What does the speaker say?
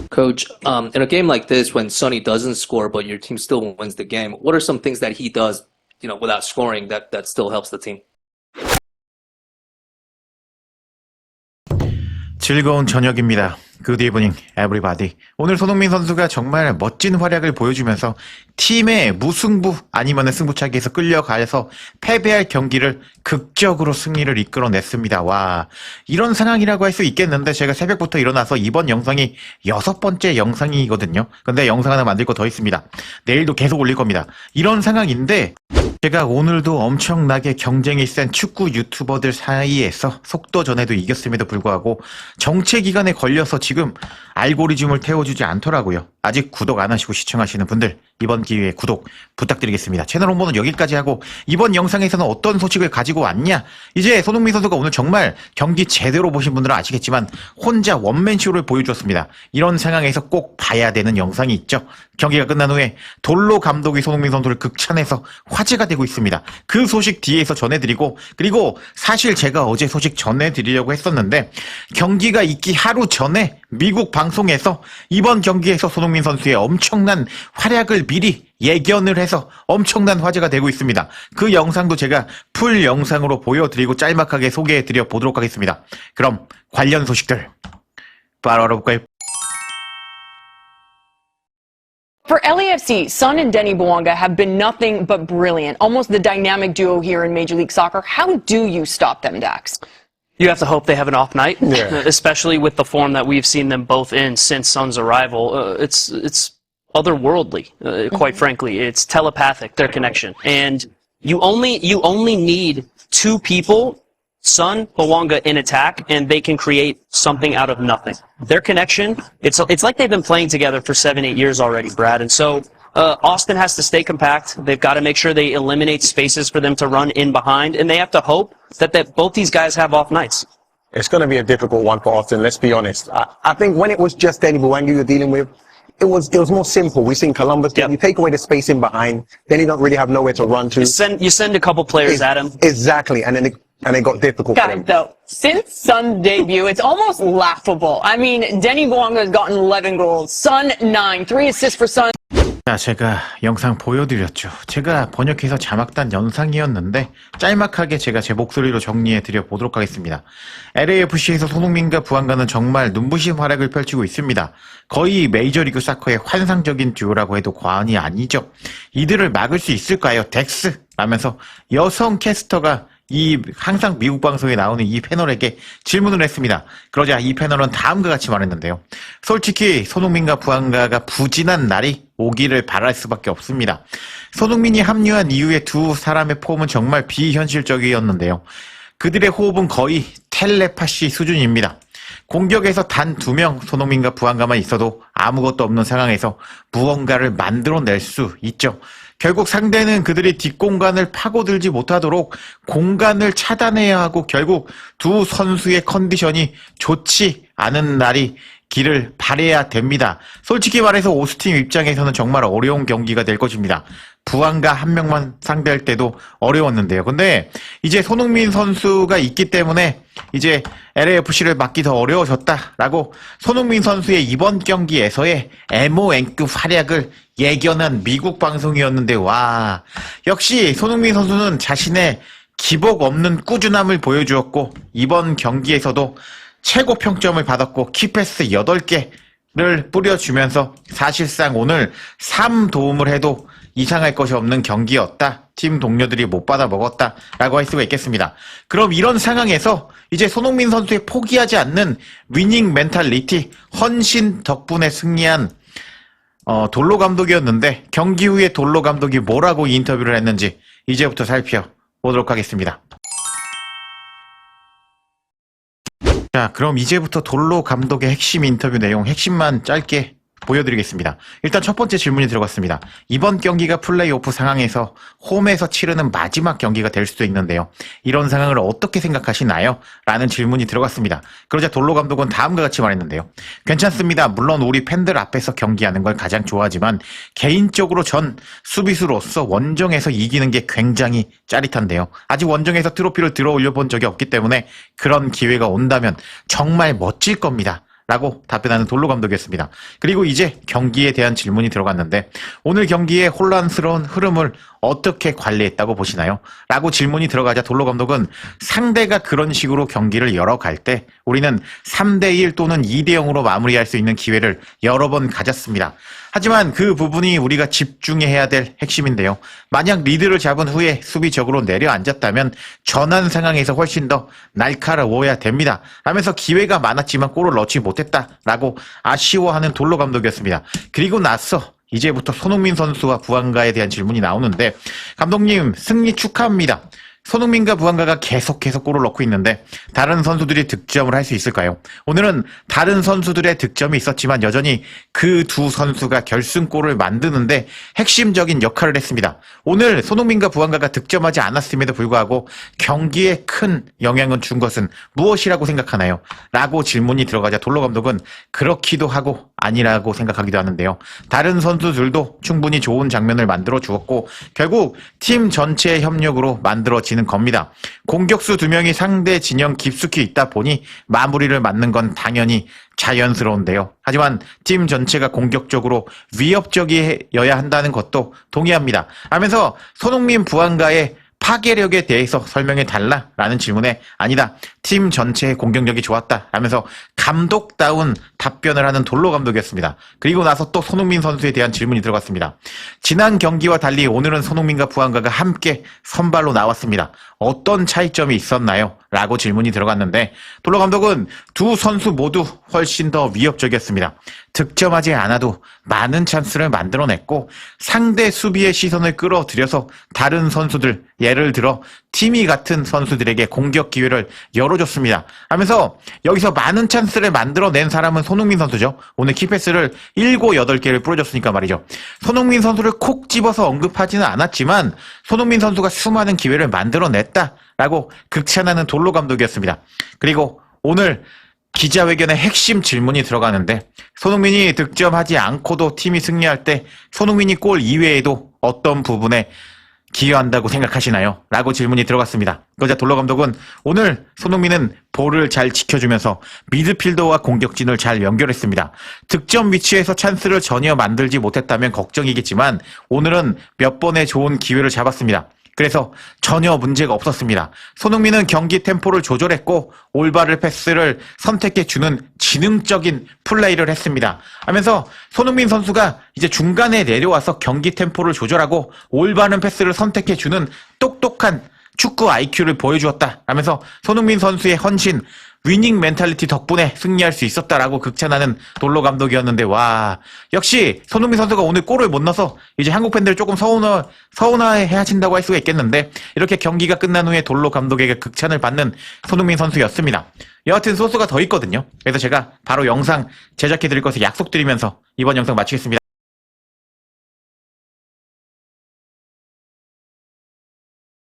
Coach, in a game like this, when Sonny doesn't score but your team still wins the game, what are some things that he does, without scoring that still helps the team? 즐거운 저녁입니다. Good evening, everybody. 오늘 손흥민 선수가 정말 멋진 활약을 보여주면서 팀의 무승부 아니면 승부차기에서 끌려가서 패배할 경기를 극적으로 승리를 이끌어냈습니다. 와, 이런 상황이라고 할 수 있겠는데 제가 새벽부터 일어나서 이번 영상이 6번째 영상이거든요. 근데 영상 하나 만들 거 더 있습니다. 내일도 계속 올릴 겁니다. 이런 상황인데 제가 오늘도 엄청나게 경쟁이 센 축구 유튜버들 사이에서 속도 전에도 이겼음에도 불구하고 정체 기간에 걸려서 지금 알고리즘을 태워주지 않더라고요. 아직 구독 안 하시고 시청하시는 분들 이번 기회에 구독 부탁드리겠습니다. 채널 홍보는 여기까지 하고 이번 영상에서는 어떤 소식을 가지고 왔냐? 이제 손흥민 선수가 오늘 정말 경기 제대로 보신 분들은 아시겠지만 혼자 원맨쇼를 보여주었습니다. 이런 상황에서 꼭 봐야 되는 영상이 있죠. 경기가 끝난 후에 돌로 감독이 손흥민 선수를 극찬해서 화제가 되고 있습니다. 그 소식 뒤에서 전해드리고 그리고 사실 제가 어제 소식 전해드리려고 했었는데 경기가 있기 하루 전에 미국 방송에서 이번 경기에서 손흥민 선수의 엄청난 활약을 미리 예견을 해서 엄청난 화제가 되고 있습니다. 그 영상도 제가 풀 영상으로 보여드리고 짤막하게 소개해드려 보도록 하겠습니다. 그럼 관련 소식들 바로 알아볼까요? For LAFC, Son and Denny Bouanga have been nothing but brilliant, almost the dynamic duo here in Major League Soccer. How do you stop them, Dax? You have to hope they have an off night, Yeah. especially with the form that we've seen them both in since Son's arrival. It's otherworldly, quite frankly. It's telepathic, their connection. And you only need two people, Son, Bouanga in attack, and they can create something out of nothing. Their connection, it's like they've been playing together for 7-8 years already, Brad. And so Austin has to stay compact. They've got to make sure they eliminate spaces for them to run in behind, and they have to hope that both these guys have off nights. It's going to be a difficult one for Austin, let's be honest. I think when it was just Denny Bouanga you're dealing with, it was more simple. We've seen Columbus, Yep. you take away the space in behind, then you don't really have nowhere to run to. You send a couple players at him. Exactly, and then it got difficult for Got them. it, though. Since Son's debut, it's almost laughable. I mean, Denny Bouanga has gotten 11 goals, Son 9, 3 assists for Son. 자, 제가 영상 보여드렸죠. 제가 번역해서 자막단 영상이었는데 짤막하게 제가 제 목소리로 정리해드려 보도록 하겠습니다. LAFC에서 손흥민과 부안가는 정말 눈부신 활약을 펼치고 있습니다. 거의 메이저리그 사커의 환상적인 듀오라고 해도 과언이 아니죠. 이들을 막을 수 있을까요? 덱스! 라면서 여성 캐스터가 항상 미국 방송에 나오는 이 패널에게 질문을 했습니다. 그러자 이 패널은 다음과 같이 말했는데요. 솔직히 손흥민과 부안가가 부진한 날이 오기를 바랄 수밖에 없습니다. 손흥민이 합류한 이후에 두 사람의 폼은 정말 비현실적이었는데요. 그들의 호흡은 거의 텔레파시 수준입니다. 공격에서 단 2명 손흥민과 부안가만 있어도 아무것도 없는 상황에서 무언가를 만들어낼 수 있죠. 결국 상대는 그들이 뒷공간을 파고들지 못하도록 공간을 차단해야 하고 결국 두 선수의 컨디션이 좋지 않은 날이 길을 바라야 됩니다. 솔직히 말해서 오스틴 입장에서는 정말 어려운 경기가 될 것입니다. 부안가 한 명만 상대할 때도 어려웠는데요. 근데 이제 손흥민 선수가 있기 때문에 이제 LAFC를 막기 더 어려워졌다라고 손흥민 선수의 이번 경기에서의 MON급 활약을 예견한 미국 방송이었는데 와, 역시 손흥민 선수는 자신의 기복 없는 꾸준함을 보여주었고 이번 경기에서도 최고 평점을 받았고 키패스 8개를 뿌려주면서 사실상 오늘 3도움을 해도 이상할 것이 없는 경기였다. 팀 동료들이 못 받아 먹었다라고 할 수가 있겠습니다. 그럼 이런 상황에서 이제 손흥민 선수의 포기하지 않는 위닝 멘탈리티, 헌신 덕분에 승리한 돌로 감독이었는데 경기 후에 돌로 감독이 뭐라고 인터뷰를 했는지 이제부터 살펴보도록 하겠습니다. 자, 그럼 이제부터 돌로 감독의 핵심 인터뷰 내용, 핵심만 짧게 보여드리겠습니다. 일단 첫 번째 질문이 들어갔습니다. 이번 경기가 플레이오프 상황에서 홈에서 치르는 마지막 경기가 될 수도 있는데요. 이런 상황을 어떻게 생각하시나요? 라는 질문이 들어갔습니다. 그러자 돌로 감독은 다음과 같이 말했는데요. 괜찮습니다. 물론 우리 팬들 앞에서 경기하는 걸 가장 좋아하지만 개인적으로 전 수비수로서 원정에서 이기는 게 굉장히 짜릿한데요. 아직 원정에서 트로피를 들어 올려 본 적이 없기 때문에 그런 기회가 온다면 정말 멋질 겁니다. 라고 답변하는 돌로 감독이었습니다. 그리고 이제 경기에 대한 질문이 들어갔는데 오늘 경기의 혼란스러운 흐름을 어떻게 관리했다고 보시나요? 라고 질문이 들어가자 돌로 감독은 상대가 그런 식으로 경기를 열어갈 때 우리는 3대1 또는 2대0으로 마무리할 수 있는 기회를 여러 번 가졌습니다. 하지만 그 부분이 우리가 집중해야 될 핵심인데요. 만약 리드를 잡은 후에 수비적으로 내려앉았다면 전환 상황에서 훨씬 더 날카로워야 됩니다. 라면서 기회가 많았지만 골을 넣지 못했다라고 아쉬워하는 돌로 감독이었습니다. 그리고 나서 이제부터 손흥민 선수와 부안가에 대한 질문이 나오는데 감독님 승리 축하합니다. 손흥민과 부안가가 계속해서 골을 넣고 있는데 다른 선수들이 득점을 할 수 있을까요? 오늘은 다른 선수들의 득점이 있었지만 여전히 그 두 선수가 결승골을 만드는데 핵심적인 역할을 했습니다. 오늘 손흥민과 부안가가 득점하지 않았음에도 불구하고 경기에 큰 영향을 준 것은 무엇이라고 생각하나요? 라고 질문이 들어가자 돌로 감독은 그렇기도 하고 아니라고 생각하기도 하는데요. 다른 선수들도 충분히 좋은 장면을 만들어 주었고 결국 팀 전체의 협력으로 만들어지는 겁니다. 공격수 2명이 상대 진영 깊숙이 있다 보니 마무리를 맞는 건 당연히 자연스러운데요. 하지만 팀 전체가 공격적으로 위협적이어야 한다는 것도 동의합니다. 하면서 손흥민 부안가의 파괴력에 대해서 설명해 달라라는 질문에 아니다. 팀 전체의 공격력이 좋았다 라면서 감독다운 답변을 하는 돌로 감독이었습니다. 그리고 나서 또 손흥민 선수에 대한 질문이 들어갔습니다. 지난 경기와 달리 오늘은 손흥민과 부안가가 함께 선발로 나왔습니다. 어떤 차이점이 있었나요? 라고 질문이 들어갔는데 돌로 감독은 두 선수 모두 훨씬 더 위협적이었습니다. 득점하지 않아도 많은 찬스를 만들어냈고 상대 수비의 시선을 끌어들여서 다른 선수들 예를 들어 팀이 같은 선수들에게 공격 기회를 열어줬습니다. 하면서 여기서 많은 찬스를 만들어낸 사람은 손흥민 선수죠. 오늘 키패스를 7, 8개를 뿌려줬으니까 말이죠. 손흥민 선수를 콕 집어서 언급하지는 않았지만 손흥민 선수가 수많은 기회를 만들어냈다라고 극찬하는 돌로 감독이었습니다. 그리고 오늘 기자회견의 핵심 질문이 들어가는데 손흥민이 득점하지 않고도 팀이 승리할 때 손흥민이 골 이외에도 어떤 부분에 기여한다고 생각하시나요? 라고 질문이 들어갔습니다. 그러자 돌로 감독은 오늘 손흥민은 볼을 잘 지켜주면서 미드필더와 공격진을 잘 연결했습니다. 득점 위치에서 찬스를 전혀 만들지 못했다면 걱정이겠지만 오늘은 몇 번의 좋은 기회를 잡았습니다. 그래서 전혀 문제가 없었습니다. 손흥민은 경기 템포를 조절했고 올바른 패스를 선택해주는 지능적인 플레이를 했습니다. 하면서 손흥민 선수가 이제 중간에 내려와서 경기 템포를 조절하고 올바른 패스를 선택해주는 똑똑한 축구 IQ를 보여주었다 라면서 손흥민 선수의 헌신, 위닝 멘탈리티 덕분에 승리할 수 있었다라고 극찬하는 돌로 감독이었는데 와 역시 손흥민 선수가 오늘 골을 못 넣어서 이제 한국 팬들 조금 서운해 하신다고 할 수가 있겠는데 이렇게 경기가 끝난 후에 돌로 감독에게 극찬을 받는 손흥민 선수였습니다. 여하튼 소스가 더 있거든요. 그래서 제가 바로 영상 제작해 드릴 것을 약속드리면서 이번 영상 마치겠습니다.